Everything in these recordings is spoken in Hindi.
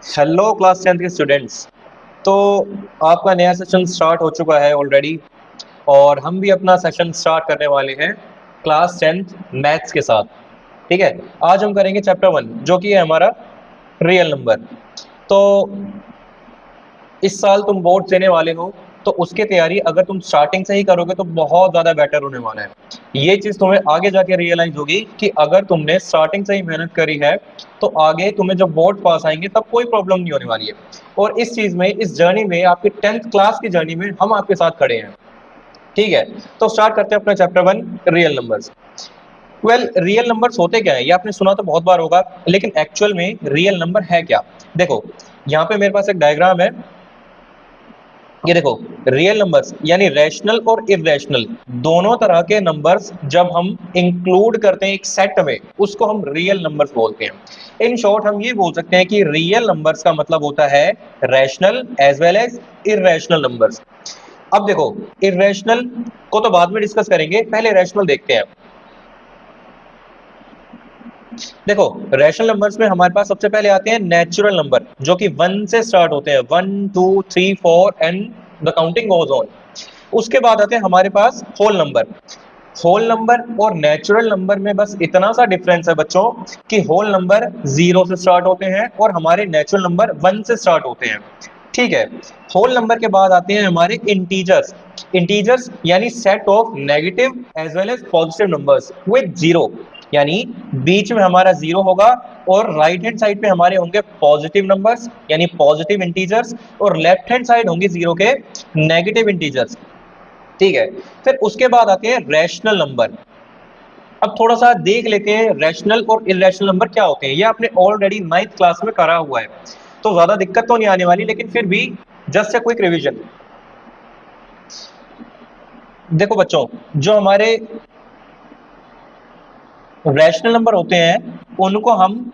हेलो क्लास 10th के स्टूडेंट्स। तो आपका नया सेशन स्टार्ट हो चुका है ऑलरेडी और हम भी अपना सेशन स्टार्ट करने वाले हैं क्लास 10th मैथ्स के साथ। ठीक है, आज हम करेंगे चैप्टर 1 जो कि है हमारा रियल नंबर। तो इस साल तुम बोर्ड देने वाले हो तो उसकी तैयारी अगर तुम स्टार्टिंग से ही करोगे तो बहुत ज़्यादा बेटर होने वाला है। ये चीज़ तुम्हें आगे जाके रियलाइज होगी कि अगर तुमने स्टार्टिंग से ही मेहनत करी है तो आगे तुम्हें जब बोर्ड पास आएंगे तब कोई प्रॉब्लम नहीं होने वाली है। और इस चीज़ में, इस जर्नी में, आपकी 10th क्लास की जर्नी में हम आपके साथ खड़े हैं। ठीक है, तो स्टार्ट करते हैं अपना chapter 1 real numbers. Real numbers होते क्या है ये आपने सुना तो बहुत बार होगा, लेकिन एक्चुअल में रियल नंबर है क्या। देखो, यहाँ पे मेरे पास एक डायग्राम है। ये देखो, रियल नंबर्स यानी रैशनल और इरेशनल दोनों तरह के नंबर्स जब हम इंक्लूड करते हैं एक सेट में उसको हम रियल नंबर्स बोलते हैं। इन शॉर्ट हम ये बोल सकते हैं कि रियल नंबर्स का मतलब होता है rational as well as irrational numbers. अब देखो, इरेशनल को तो बाद में डिस्कस करेंगे, पहले रैशनल देखते हैं। देखो, रैशनल नंबर्स में हमारे पास सबसे पहले आते हैं नेचुरल नंबर जो कि 1 से स्टार्ट होते हैं, 1 2 3 4 and the counting goes on. उसके बाद आते हैं हमारे पास होल नंबर। होल नंबर और नेचुरल नंबर में बस इतना सा डिफरेंस है बच्चों कि होल नंबर 0 से स्टार्ट होते हैं और हमारे नेचुरल नंबर 1 से स्टार्ट होते हैं। ठीक है, होल नंबर के बाद आते हैं हमारे इंटीजर्स। इंटीजर्स यानी set of negative as well as positive numbers with zero, यानी बीच में हमारा जीरो होगा और राइट हैंड साइड पे हमारे होंगे पॉजिटिव नंबर्स यानी पॉजिटिव इंटीजर्स, और लेफ्ट हैंड साइड होंगे जीरो के नेगेटिव इंटीजर्स। ठीक है, फिर उसके बाद आते हैं रैशनल नंबर। अब थोड़ा सा देख लेते हैं रैशनल और इरेशनल नंबर क्या होते हैं। ये आपने ऑलरेडी 9th क्लास में करा हुआ है तो ज्यादा दिक्कत तो नहीं आने वाली, लेकिन फिर भी जस्ट ए क्विक रिवीजन। देखो बच्चों, जो हमारे रैशनल नंबर होते हैं उनको हम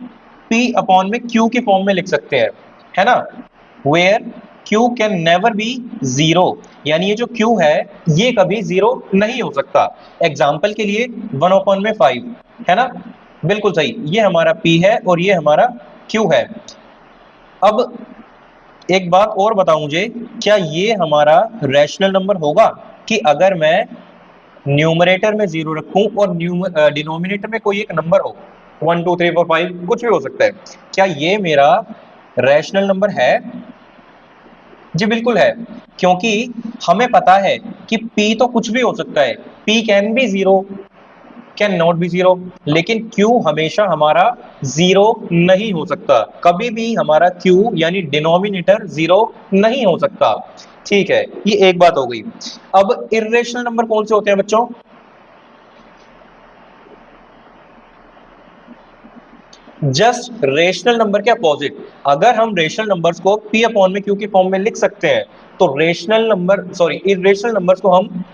p अपॉन में q की फॉर्म में लिख सकते हैं, है ना। Where q can never be zero, यानी ये जो q है ये कभी जीरो नहीं हो सकता। एग्जाम्पल के लिए 1 अपॉन में 5, है ना, बिल्कुल सही, ये हमारा p है और ये हमारा q है। अब एक बात और बताओ मुझे, क्या ये हमारा रैशनल नंबर होगा कि अगर मैं न्यूमरेटर में जीरो रखूं और डिनोमिनेटर में कोई एक नंबर हो, 1 2 3 4 5 कुछ भी हो सकता है, क्या ये मेरा रैशनल नंबर है? जी बिल्कुल है, क्योंकि हमें पता है कि p तो कुछ भी हो सकता है, p can be zero, can not be zero, लेकिन q हमेशा हमारा जीरो नहीं हो सकता। कभी भी हमारा q यानी डिनोमिनेटर जीरो नहीं हो सकता। ठीक है, ये एक बात हो गई। अब इरेशनल नंबर कौन से होते हैं बच्चों? जस्ट रेशनल नंबर के अपोजिट। अगर हम रेशनल नंबर्स को p अपॉन में q की फॉर्म में लिख सकते हैं तो rational number, sorry, irrational numbers को हम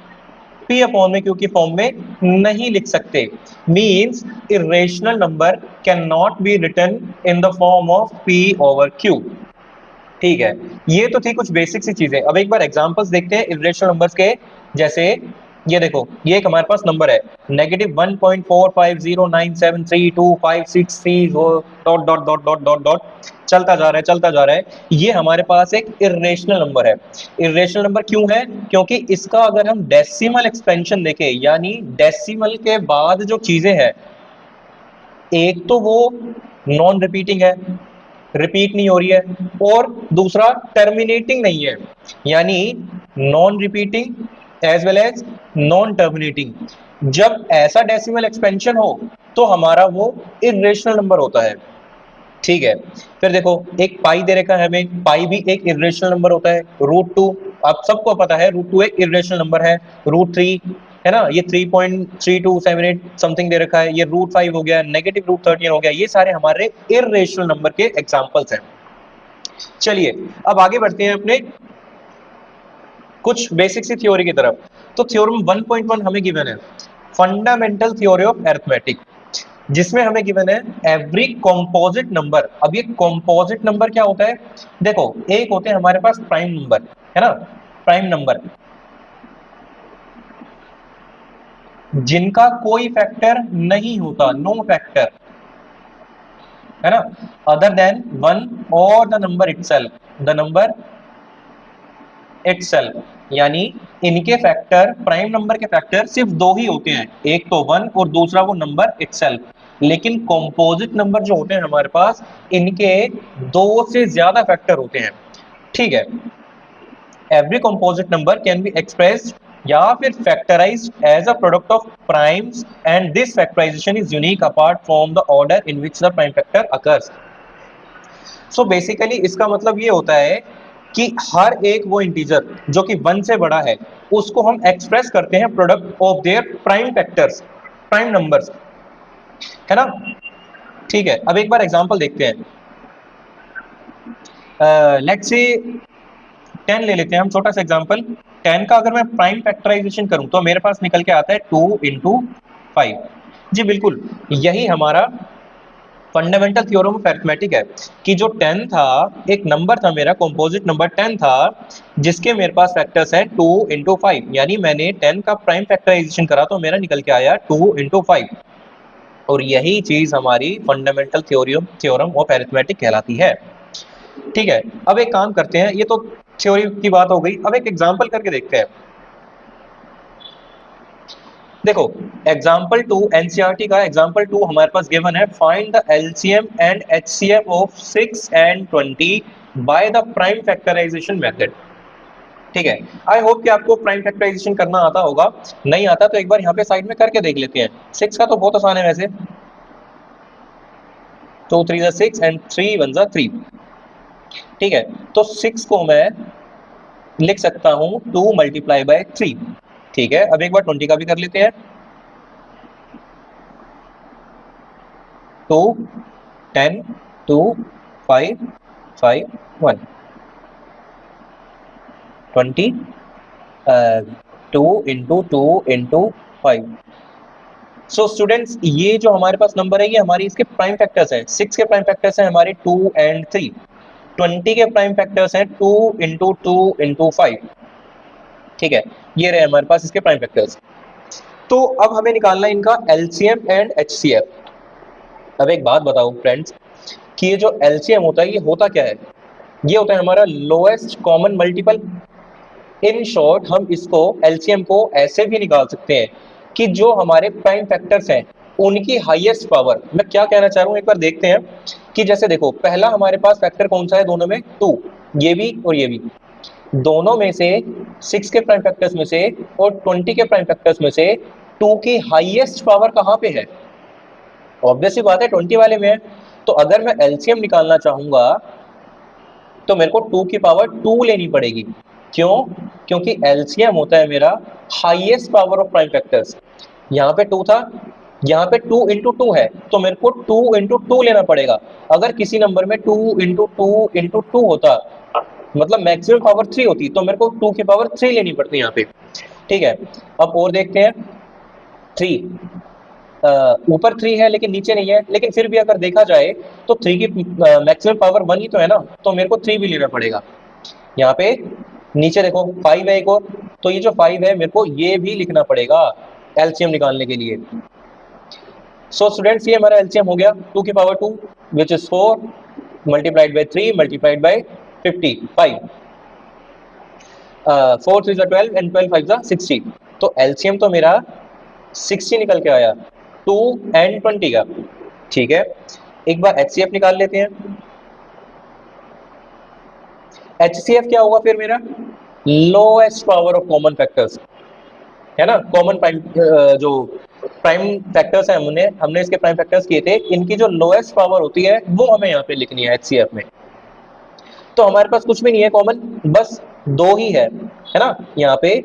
p अपॉन में q की फॉर्म में नहीं लिख सकते। Means irrational number cannot be written in the form of p over q। ठीक है, ये तो थी कुछ बेसिक सी चीजें। अब एक बार एग्जांपल्स देखते हैं इरेशनल नंबर्स के। जैसे ये देखो, ये एक हमारे पास नंबर है -1.4509732563 dot dot dot dot dot dot, चलता जा रहा है चलता जा रहा है। ये हमारे पास एक इरेशनल नंबर है। इरेशनल नंबर क्यों है? क्योंकि इसका अगर हम डेसिमल एक्सपेंशन देखें, यानी डेसिमल के बाद जो चीजें हैं, एक तो वो नॉन रिपीटिंग है, रिपीट नहीं हो रही है, और दूसरा टर्मिनेटिंग नहीं है, यानी non repeating as well as non terminating. जब ऐसा डेसिमल एक्सपेंशन हो तो हमारा वो इरेशनल नंबर होता है। ठीक है, फिर देखो, एक पाई दे रखा है हमें, पाई भी एक इरेशनल नंबर होता है। √2, आप सबको पता है √2 एक इरेशनल नंबर है। √3 है ना, ये 3.3278 समथिंग दे रखा है। ये √5 हो गया, -√13 हो गया। ये सारे हमारे इरेशनल नंबर के एग्जांपल्स हैं। चलिए अब आगे बढ़ते हैं अपने कुछ बेसिक सी थ्योरी की तरफ। तो थ्योरम 1.1 हमें गिवन है, फंडामेंटल थ्योरी ऑफ अरिथमेटिक, जिसमें हमें गिवन है एवरी कॉम्पोजिट नंबर। अब ये कॉम्पोजिट नंबर क्या होता है? देखो, एक होते हैं हमारे पास प्राइम नंबर, है ना, प्राइम नंबर जिनका कोई फैक्टर नहीं होता, नो फैक्टर। है ना, अदर देन 1 और द नंबर इटसेल्फ, यानी इनके फैक्टर, प्राइम नंबर के फैक्टर सिर्फ दो ही होते हैं, एक तो 1 और दूसरा वो नंबर इटसेल्फ। लेकिन कॉम्पोजिट नंबर जो होते हैं हमारे पास, इनके दो से ज्यादा फैक्टर होते हैं। ठीक है, every composite number can be expressed या फिर factorized as a product of primes, and this factorization is unique apart from the order in which the prime factor occurs. So basically इसका मतलब ये होता है कि हर एक वो इंटीजर जो कि 1 से बड़ा है, उसको हम एक्सप्रेस करते हैं product of their prime factors, prime numbers, है ना। ठीक है, अब एक बार एग्जांपल देखते हैं। लेट्स से 10 ले लेते हैं हम, छोटा सा एग्जांपल। 10 का अगर मैं प्राइम फैक्टराइजेशन करूं तो मेरे पास निकल के आता है 2 इंटू 5। जी बिल्कुल, यही हमारा फंडामेंटल थ्योरम ऑफ अरिथमेटिक है कि जो 10 था, एक नंबर था मेरा, कंपोजिट नंबर 10 था, जिसके मेरे पास फैक्टर्स हैं 2 इंटू 5, यानी मैंने 10 का प्राइम फैक्टराइजेशन करा तो मेरा निकल के आया 2 इंटू 5। और यही चीज हमारी फंडामेंटल थ्योरम ऑफ अरिथमेटिक कहलाती है। ठीक है, अब एक काम करते हैं, ये तो थ्योरी की बात हो गई, अब एक एग्जांपल करके देखते हैं। देखो एग्जांपल 2, एनसीईआरटी का एग्जांपल 2 हमारे पास गिवन है, find the LCM and HCF of 6 and 20 by the prime factorisation method. ठीक है, आई होप कि आपको प्राइम फैक्टराइजेशन करना आता होगा, नहीं आता तो एक बार यहाँ पे साइड में करके देख लेते हैं। 6 का तो बहुत आसान है वैसे, 2 3 6 एंड 3 1 3। ठीक है, तो 6 को मैं लिख सकता हूं 2 मल्टीप्लाई बाय 3। ठीक है, अब एक बार 20 का भी कर लेते हैं। 2 10 2 5 5 1 20 2 इंटू 2 इंटू 5। सो स्टूडेंट्स, ये जो हमारे पास नंबर है, ये हमारी इसके प्राइम फैक्टर्स हैं। 6 के प्राइम फैक्टर्स हैं हमारे 2 एंड 3। 20 के प्राइम फैक्टर्स हैं 2 इंटू 2 इंटू 5। ठीक है, ये रहे हमारे पास इसके प्राइम फैक्टर्स। तो अब हमें निकालना है इनका एलसीएम एंड एचसीएफ। अब एक बात बताओ फ्रेंड्स, कि ये जो एलसीएम होता है, ये होता क्या है? ये होता है हमारा lowest common multiple. In short, हम इसको एलसीएम को ऐसे भी निकाल सकते हैं कि जो हमारे प्राइम फैक्टर्स हैं उनकी हाईएस्ट पावर। मैं क्या कहना चाह रहा हूं, एक बार देखते हैं कि जैसे देखो, पहला हमारे पास फैक्टर कौन सा है दोनों में? 2, ये भी और ये भी। दोनों में से 6 के प्राइम फैक्टर्स में से और 20 के प्राइम फैक्टर्स में से 2 की हाईएस्ट पावर कहां पे है? ऑब्वियस ही बात है 20 वाले में है। तो अगर मैं एलसीएम निकालना चाहूंगा तो मेरे को 2 की पावर 2 लेनी पड़ेगी। क्यों? क्योंकि एलसीएम होता है मेरा highest power of prime factors. यहाँ पे 2 था, यहाँ पे 2 इंटू 2 है, तो मेरे को 2 इंटू 2 लेना पड़ेगा। अगर किसी नंबर में 2 इंटू 2 इंटू 2 होता, मतलब मैक्सिमम पावर 3 होती, तो मेरे को 2 की पावर 3 लेनी पड़ती यहाँ पे। ठीक है, अब और देखते हैं। 3 ऊपर 3 है लेकिन नीचे नहीं है, लेकिन फिर भी अगर देखा जाए तो 3 की मैक्सिमम पावर 1 ही तो है ना, तो मेरे को 3 भी लेना पड़ेगा। यहाँ पे नीचे देखो 5 है एक और, तो ये जो 5 है मेरे को ये भी लिखना पड़ेगा एलसीएम निकालने के लिए। सो स्टूडेंट्स, ये हमारा एलसीएम हो गया 2 की power 2 which is 4 multiplied by 3 multiplied by 55। 4 3 12 and 12 5 60। तो एलसीएम तो मेरा 60 निकल के आया 2 एंड 20 का। ठीक है, एक बार एचसीएफ निकाल लेते हैं। एचसीएफ क्या होगा फिर मेरा? Lowest power of common factors, है ना। कॉमन प्राइम जो प्राइम फैक्टर्स है, हमने इसके प्राइम फैक्टर्स किए थे, इनकी जो लोएस्ट पावर होती है वो हमें यहाँ पे लिखनी है एचसीएफ में। तो हमारे पास कुछ भी नहीं है कॉमन, बस 2 ही है ना। यहाँ पे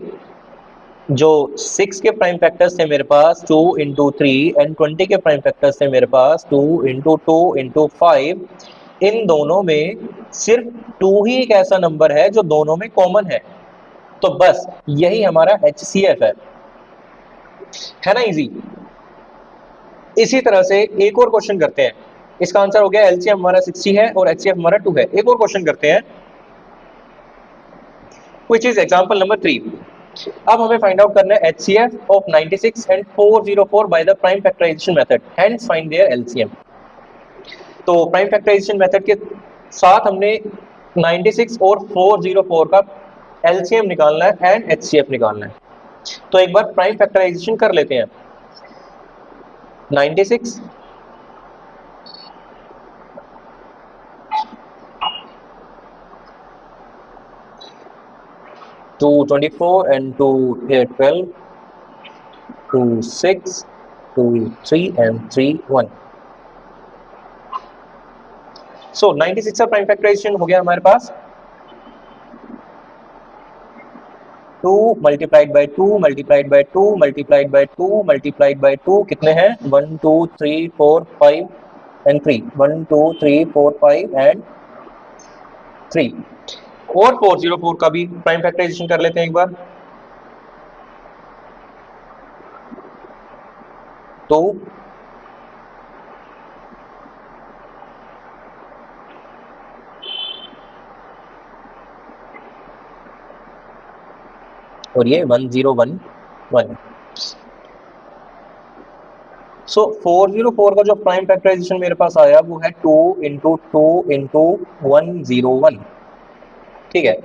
जो 6 के प्राइम फैक्टर्स थे मेरे पास 2 इंटू 3 एंड 20 के प्राइम फैक्टर्स थे मेरे पास 2 इंटू 2 इंटू 5। इन दोनों में सिर्फ 2 ही एक ऐसा नंबर है जो दोनों में कॉमन है, तो बस यही हमारा HCF है ना। इजी। इसी तरह से एक और क्वेश्चन करते हैं। इसका आंसर हो गया एलसीएम हमारा 60 है और HCF हमारा 2 है। एक और क्वेश्चन करते हैं, व्हिच इज एग्जांपल नंबर 3। अब हमें फाइंड आउट करना है HCF of 96 and 404 by the prime factorisation method, hence find their LCM. तो प्राइम फैक्टराइजेशन मेथड के साथ हमने 96 और 404 का एलसीएम निकालना है एंड एचसीएफ निकालना है। तो एक बार प्राइम फैक्टराइजेशन कर लेते हैं। 96 224 and 2 here 12 2 6 2 3 and 3 1। सो 96 का प्राइम फैक्टराइजेशन हो गया हमारे पास। 2 multiplied by 2 multiplied by 2 multiplied by 2 multiplied by 2 कितने हैं 1 2 3 4 5 एंड 3 1 2 3 4 5 एंड 3। और 404 का भी प्राइम फैक्टराइजेशन कर लेते हैं एक बार। तो और ये 1011। सो 404 का जो प्राइम फैक्टराइजेशन मेरे पास आया वो है 2 इंटू 2 इंटू 101। ठीक है।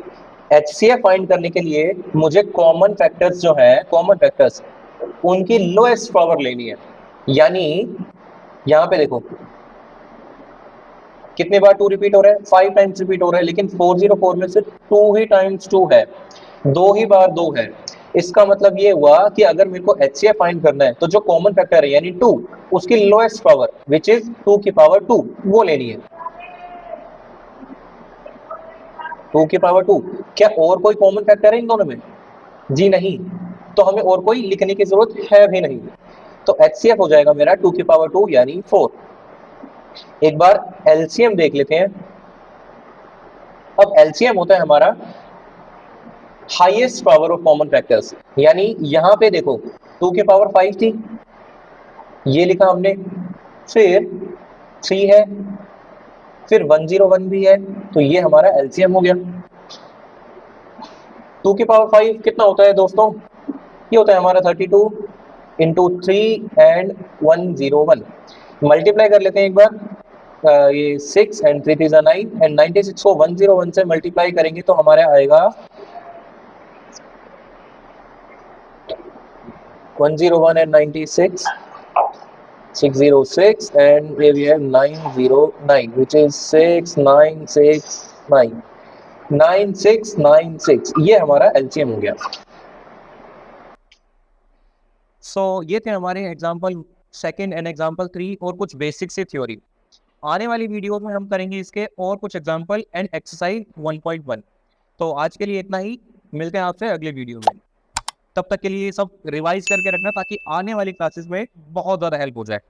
HCF फाइंड करने के लिए मुझे कॉमन फैक्टर्स जो है कॉमन फैक्टर्स उनकी लोएस्ट पावर लेनी है। यानी यहां पे देखो कितने बार 2 रिपीट हो रहा है 5 टाइम्स रिपीट हो रहा है, लेकिन 404 में से 2 ही टाइम्स 2 है, 2 ही बार 2 है। इसका मतलब ये हुआ कि अगर मेरे को HCF फाइंड करना है तो जो कॉमन फैक्टर है यानी 2 उसकी लोएस्ट पावर विच इज 2 की पावर 2 वो लेनी है। 2 की पावर 2। क्या और कोई कॉमन फैक्टर है इन दोनों में? जी नहीं, तो हमें और कोई लिखने की जरूरत है भी नहीं। तो HCF हो जाएगा मेरा 2 की पावर 2 यानी 4। एक बार LCM देख लेते हैं। अब LCM होता है हमारा highest power of common factors. यानी यहां पे देखो 2 की पावर 5 थी, ये लिखा हमने, फिर 3 है, फिर 101 भी है, तो ये हमारा LCM हो गया। 2 की पावर 5 कितना होता है दोस्तों? ये होता है हमारा 32 इंटू 3 एंड 101। मल्टीप्लाई कर लेते हैं एक बार। ये 6 एंड 3 3 9 एंड 96 को 101 से मल्टीप्लाई करेंगे तो हमारे आएगा 101 and 96 606 and here we have 909 which is 6969 9696। ये हमारा LCM हो गया। ये थे हमारे एग्जाम्पल सेकंड एंड एग्जाम्पल 3 और कुछ बेसिक से थ्योरी। आने वाली वीडियो में हम करेंगे इसके और कुछ एग्जाम्पल एंड एक्सरसाइज 1.1। तो आज के लिए इतना ही, मिलते हैं आपसे अगले वीडियो में। तब तक के लिए सब रिवाइज करके रखना ताकि आने वाली क्लासेस में बहुत ज़्यादा हेल्प हो जाए।